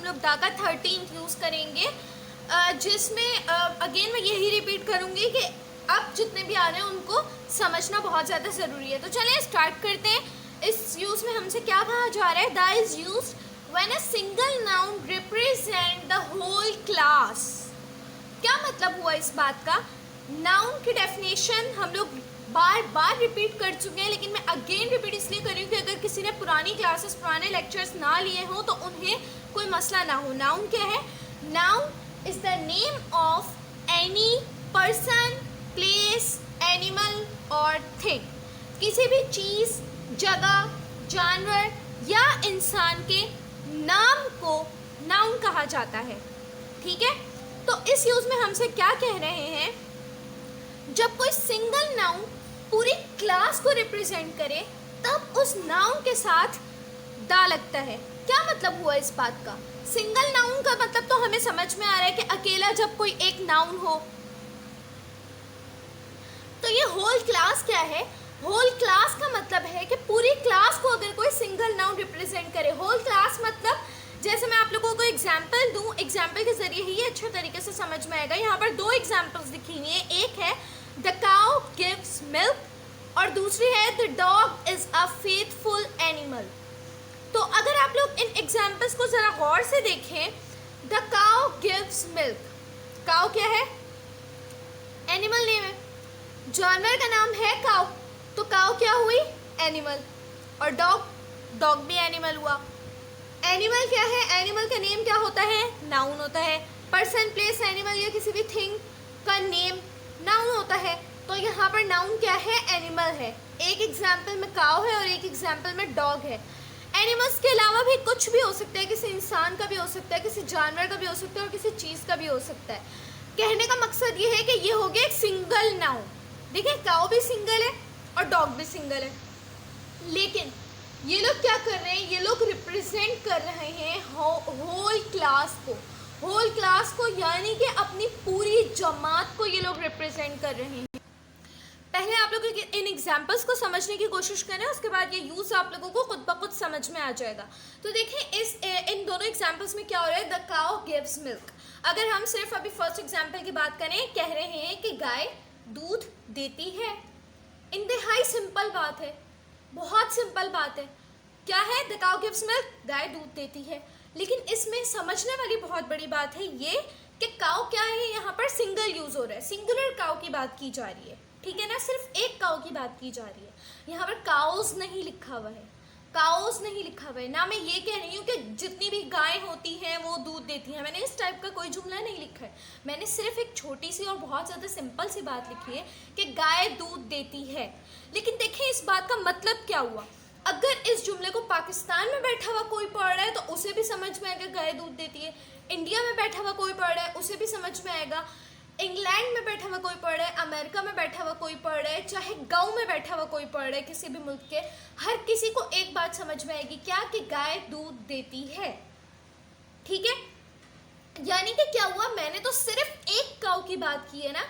हम लोग दा का 13th यूज़ करेंगे, जिसमें अगेन मैं यही रिपीट करूँगी कि अब जितने भी आ रहे हैं उनको समझना बहुत ज़्यादा ज़रूरी है। तो चलिए स्टार्ट करते हैं। इस यूज़ में हमसे क्या कहा जा रहा है, the is used when a single noun represent the whole class. क्या मतलब हुआ इस बात का? नाउन की डेफिनेशन हम लोग बार बार रिपीट कर चुके हैं, लेकिन मैं अगेन रिपीट इसलिए कर रही हूँ कि अगर किसी ने पुरानी क्लासेस पुराने लेक्चर्स ना लिए हों तो उन्हें कोई मसला ना हो। नाउन क्या है? Noun is the name of any person, place, animal और थिंग। किसी भी चीज़, जगह, जानवर या इंसान के नाम को नाउन कहा जाता है। ठीक है, तो इस यूज में हमसे क्या कह रहे हैं, जब कोई सिंगल नाउन पूरी क्लास को रिप्रेजेंट करे तब उस नाउन के साथ दा लगता है। क्या मतलब हुआ इस बात का? सिंगल नाउन का मतलब तो हमें समझ में आ रहा है कि अकेला जब कोई एक नाउन हो। तो ये होल क्लास क्या है? होल क्लास का मतलब है कि पूरी क्लास को अगर कोई सिंगल नाउन रिप्रेजेंट करे। होल क्लास मतलब, जैसे मैं आप लोगों को एग्जाम्पल दूं, एग्जाम्पल के जरिए ही ये अच्छे तरीके से समझ में आएगा। यहाँ पर दो एग्जाम्पल्स दिखी हुई है, एक है द काउ गिव्स मिल्क और दूसरी है the dog is a faithful animal. तो अगर आप लोग इन एग्जाम्पल्स को जरा गौर से देखें, the cow gives milk, cow क्या है? एनिमल नेम है, जानवर का नाम है काउ, तो काउ क्या हुई? एनिमल। और डॉग, डॉग भी एनिमल हुआ। एनिमल क्या है? एनिमल का नेम क्या होता है? नाउन होता है। पर्सन, प्लेस, एनिमल या किसी भी थिंग का नेम नाउन होता है। तो यहाँ पर नाउन क्या है? एनिमल है। एक एग्जाम्पल में काउ है और एक एग्जाम्पल में डॉग है। एनिमल्स के अलावा भी कुछ भी हो सकता है, किसी इंसान का भी हो सकता है, किसी जानवर का भी हो सकता है और किसी चीज़ का भी हो सकता है। कहने का मकसद ये है कि ये हो गया एक सिंगल नाउन। देखिए, काउ भी सिंगल है और डॉग भी सिंगल है, लेकिन ये लोग क्या कर रहे हैं? ये लोग रिप्रेजेंट कर रहे हैं होल क्लास को। होल क्लास को यानी कि अपनी पूरी जमात को ये लोग रिप्रेजेंट कर रहे हैं। पहले आप लोग इन एग्जाम्पल्स को समझने की कोशिश करें, उसके बाद ये यूज़ आप लोगों को खुद ब खुद समझ में आ जाएगा। तो देखें इन दोनों एग्जाम्पल्स में क्या हो रहा है, द काउ गिव्स मिल्क। अगर हम सिर्फ अभी फर्स्ट एग्जाम्पल की बात करें, कह रहे हैं कि गाय दूध देती है। इंतहाई सिंपल बात है, बहुत सिंपल बात है। क्या है? द काउ गिव्स मिल्क, गाय दूध देती है। लेकिन इसमें समझने वाली बहुत बड़ी बात है ये कि काउ क्या है, यहाँ पर सिंगल यूज हो रहा है, सिंगुलर काउ की बात की जा रही है। ठीक है ना, सिर्फ एक काउ की बात की जा रही है। यहाँ पर काउस नहीं लिखा हुआ है, काउस नहीं लिखा हुआ है ना। मैं ये कह रही हूँ कि जितनी भी गायें होती हैं वो दूध देती हैं। मैंने इस टाइप का कोई जुमला नहीं लिखा है, मैंने सिर्फ एक छोटी सी और बहुत ज़्यादा सिंपल सी बात लिखी है कि गाय दूध देती है। लेकिन देखें इस बात का मतलब क्या हुआ। अगर इस जुमले को पाकिस्तान में बैठा हुआ कोई पढ़ रहा है तो उसे भी समझ में आएगा गाय दूध देती है। इंडिया में बैठा हुआ कोई पढ़ रहा है उसे भी समझ में आएगा। इंग्लैंड में बैठा हुआ कोई पढ़ रहा है, अमेरिका में बैठा हुआ कोई पढ़ रहा है, चाहे गांव में बैठा हुआ कोई पढ़ रहा है, किसी भी मुल्क के, हर किसी को एक बात समझ में आएगी, क्या? कि गाय दूध देती है। ठीक है, यानी कि क्या हुआ, मैंने तो सिर्फ एक काऊ की बात की है ना,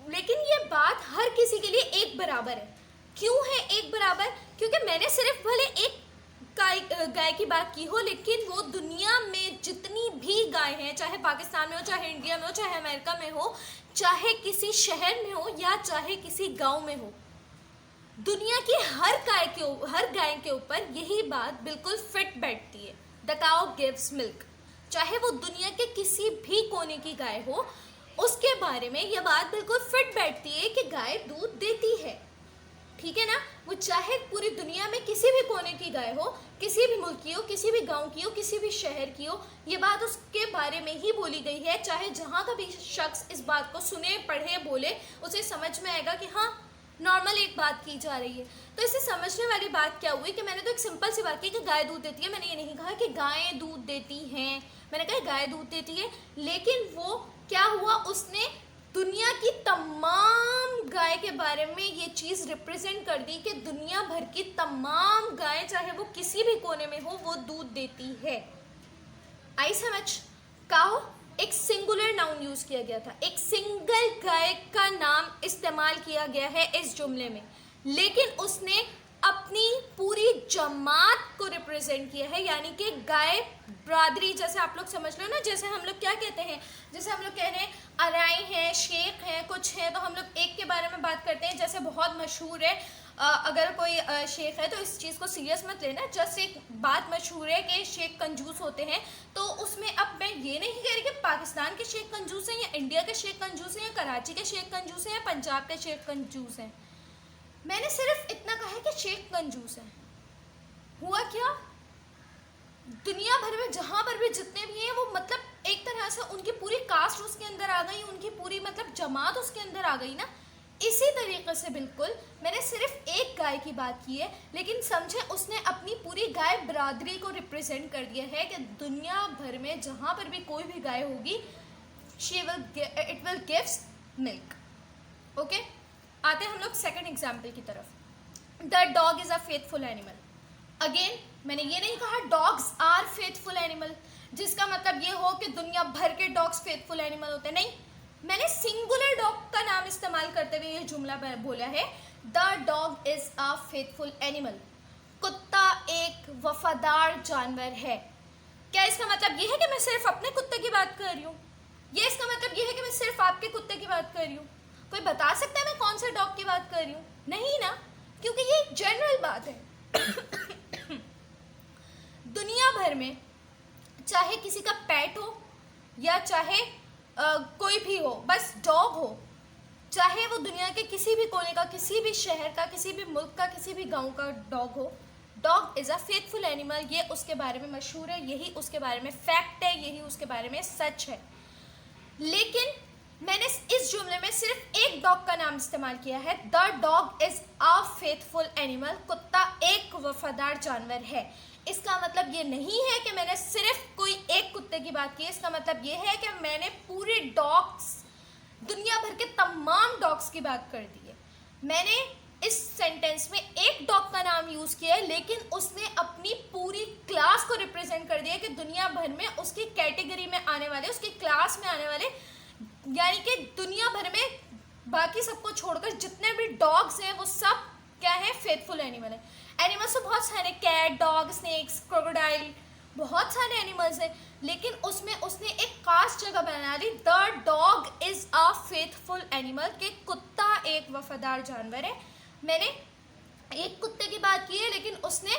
लेकिन ये बात हर किसी के लिए एक बराबर है। क्यों है एक बराबर? क्योंकि मैंने सिर्फ भले एक गाय की बात की हो, लेकिन वो दुनिया में जितनी भी गाय हैं, चाहे पाकिस्तान में हो, चाहे इंडिया में हो, चाहे अमेरिका में हो, चाहे किसी शहर में हो या चाहे किसी गांव में हो, दुनिया की हर गाय के ऊपर यही बात बिल्कुल फिट बैठती है। द काउ गिव्स मिल्क, चाहे वो दुनिया के किसी भी कोने की गाय हो, उसके बारे में यह बात बिल्कुल फिट बैठती है कि गाय दूध देती है। ठीक है ना, वो चाहे पूरी दुनिया में किसी भी कोने की गाय हो, किसी भी मुल्क की हो, किसी भी गांव की हो, किसी भी शहर की हो, ये बात उसके बारे में ही बोली गई है। चाहे जहाँ का भी शख्स इस बात को सुने, पढ़े, बोले, उसे समझ में आएगा कि हाँ, नॉर्मल एक बात की जा रही है। तो इसे समझने वाली बात क्या हुई कि मैंने तो एक सिंपल सी बात की कि गाय दूध देती है। मैंने ये नहीं कहा कि गायें दूध देती हैं, मैंने कहा गाय दूध देती है। लेकिन वो क्या हुआ, उसने दुनिया की तमाम गाय के बारे में ये चीज़ रिप्रेजेंट कर दी कि दुनिया भर की तमाम गायें, चाहे वो किसी भी कोने में हो, वो दूध देती है। आई समझ? काऊ एक सिंगुलर नाउन यूज किया गया था, एक सिंगल गाय का नाम इस्तेमाल किया गया है इस जुमले में, लेकिन उसने अपनी पूरी जमात को रिप्रेजेंट किया है, यानी कि गाय बरादरी, जैसे आप लोग समझ लो ना, जैसे हम लोग क्या कहते हैं, जैसे हम लोग कह रहे हैं अराई हैं, शेख हैं, कुछ हैं, तो हम लोग एक के बारे में बात करते हैं, जैसे बहुत मशहूर है, अगर कोई शेख है तो इस चीज़ को सीरियस मत लेना, जस्ट एक बात मशहूर है कि शेख कंजूस होते हैं, तो उसमें अब मैं ये नहीं कह रही कि पाकिस्तान के शेख कंजूस हैं या इंडिया के शेख कंजूस हैं या कराची के शेख कंजूस हैं या पंजाब के शेख कंजूस हैं, मैंने सिर्फ इतना कहा है कि शेख कंजूस है। हुआ क्या, दुनिया भर में जहाँ पर भी जितने भी हैं वो मतलब एक तरह से उनकी पूरी कास्ट उसके अंदर आ गई, उनकी पूरी मतलब जमात उसके अंदर आ गई ना। इसी तरीके से बिल्कुल मैंने सिर्फ एक गाय की बात की है, लेकिन समझे उसने अपनी पूरी गाय बरादरी को रिप्रेजेंट कर दिया है कि दुनिया भर में जहाँ पर भी कोई भी गाय होगी it will gives milk. Okay, आते हैं हम लोग सेकंड एग्जाम्पल की तरफ। The dog is a faithful animal. Again मैंने ये नहीं कहा डॉग्स आर फेथफुल एनिमल, जिसका मतलब ये हो कि दुनिया भर के डॉग्स फेथफुल एनिमल होते, नहीं, मैंने सिंगुलर डॉग का नाम इस्तेमाल करते हुए ये जुमला बोला है, the dog is a faithful animal. कुत्ता एक वफादार जानवर है। क्या इसका मतलब ये है कि मैं सिर्फ अपने कुत्ते की बात कर रही हूँ? ये इसका मतलब ये है कि मैं सिर्फ आपके कुत्ते की बात कर रही हूँ? कोई बता सकता है मैं कौन से डॉग की बात कर रही हूँ? नहीं ना, क्योंकि ये एक जनरल बात है। दुनिया भर में चाहे किसी का पेट हो या चाहे कोई भी हो, बस डॉग हो, चाहे वो दुनिया के किसी भी कोने का, किसी भी शहर का, किसी भी मुल्क का, किसी भी गांव का डॉग हो, dog is a faithful animal. ये उसके बारे में मशहूर है, यही उसके बारे में फैक्ट है, यही उसके बारे में सच है। लेकिन मैंने इस जुमले में सिर्फ एक डॉग का नाम इस्तेमाल किया है, the dog is a faithful animal. कुत्ता एक वफादार जानवर है। इसका मतलब ये नहीं है कि मैंने सिर्फ कोई एक कुत्ते की बात की है, इसका मतलब ये है कि मैंने पूरे डॉग्स, दुनिया भर के तमाम डॉग्स की बात कर दी है। मैंने इस सेंटेंस में एक डॉग का नाम यूज़ किया है, लेकिन उसने अपनी पूरी क्लास को रिप्रेजेंट कर दिया कि दुनिया भर में उसकी कैटेगरी में आने वाले, उसकी क्लास में आने वाले, यानी कि दुनिया भर में बाकी सबको छोड़कर जितने भी डॉग्स हैं वो सब क्या है, फेथफुल एनिमल है। एनिमल्स तो बहुत सारे, कैट, डॉग, स्नेक्स, क्रोकोडाइल, बहुत सारे एनिमल्स हैं, लेकिन उसमें उसने एक खास जगह बना दी, the dog is a faithful animal, कि कुत्ता एक वफादार जानवर है। मैंने एक कुत्ते की बात की है, लेकिन उसने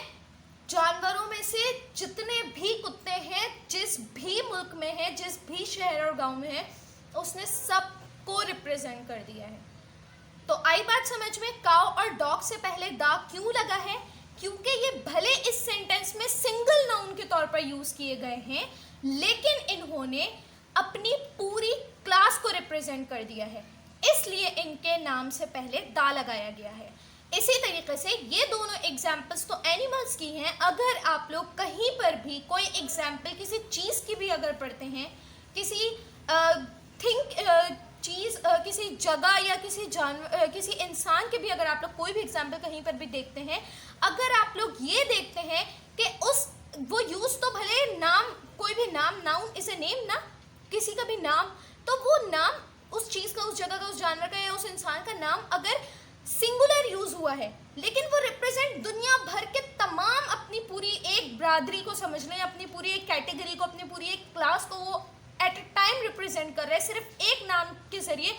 जानवरों में से जितने भी कुत्ते हैं, जिस भी मुल्क में है, जिस भी शहर और गांव में है, उसने सबको रिप्रेजेंट कर दिया है। तो आई बात समझ में, काउ और डॉग से पहले दा क्यों लगा है? क्योंकि ये भले इस सेंटेंस में सिंगल नाउन के तौर पर यूज किए गए हैं, लेकिन इन्होंने अपनी पूरी क्लास को रिप्रेजेंट कर दिया है, इसलिए इनके नाम से पहले दा लगाया गया है। इसी तरीके से ये दोनों एग्जाम्पल्स तो एनिमल्स की हैं। अगर आप लोग कहीं पर भी कोई एग्जाम्पल किसी चीज़ की भी अगर पढ़ते हैं, किसी चीज़, किसी जगह या किसी जानवर, किसी इंसान के भी अगर आप लोग कोई भी एग्जाम्पल कहीं पर भी देखते हैं, अगर आप लोग ये देखते हैं कि वो यूज़ तो भले नाम, कोई भी नाम, नाउन इज ए नेम ना, किसी का भी नाम, तो वो नाम उस चीज़ का, उस जगह का, उस जानवर का या उस इंसान का नाम अगर सिंगुलर यूज़ हुआ है, लेकिन वो रिप्रेजेंट दुनिया भर के तमाम, अपनी पूरी एक बरादरी को समझ लें, अपनी पूरी एक कैटेगरी को, अपनी पूरी एक क्लास को वो एट ए टाइम रिप्रेजेंट कर रहे हैं, सिर्फ एक नाम के जरिए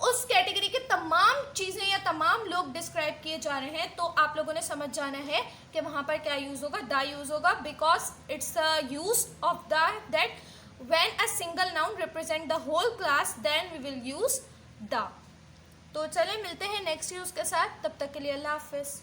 उस कैटेगरी के तमाम चीज़ें या तमाम लोग डिस्क्राइब किए जा रहे हैं, तो आप लोगों ने समझ जाना है कि वहाँ पर क्या यूज़ होगा, दा यूज़ होगा, because it's a use of that when a single noun represent the whole class, then we will use the. तो चलें मिलते हैं नेक्स्ट यूज़ के साथ, तब तक के लिए अल्लाह हाफिज़।